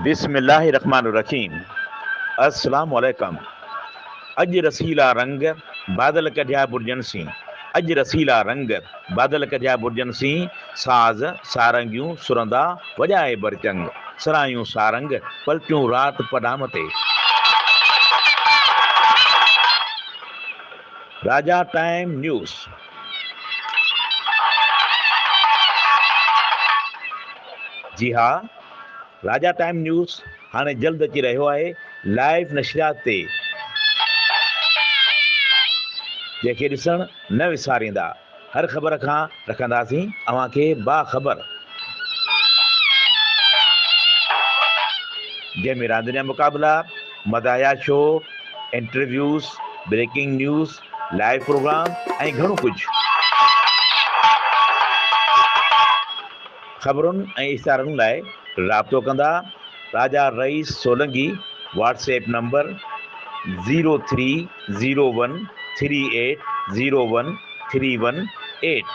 बिस्मिल्लाहिर्रहमानिर्रहीम। अस्सलाम वालेकुम। अज रसीला रंग बादल कढिया बुर्जन सी। अज रसीला रंग बादल कढिया बुर्जन सी। साज़ सारंगियूं सुरंदा वॼाए बरचंग। सरायूं सारंग पलटियूं रात पडाम ते। राजा टाइम न्यूज़। जी हाँ, राजा टाइम न्यूज़ हाणे जल्द अची रहियो आहे लाइव नशरियात ते, जंहिंखे ॾिसण न विसारींदा। हर ख़बर खां रखंदासीं अव्हांखे बाख़बर, जंहिंमें रांदिनिया मुक़ाबला, मदाया show, interviews, breaking news, live program ऐं घणो कुझु। ख़बरुनि ऐं इश्तारनि लाइ राब्तो कंदा राजा रईस सोलंकी। WhatsApp number 030138013118।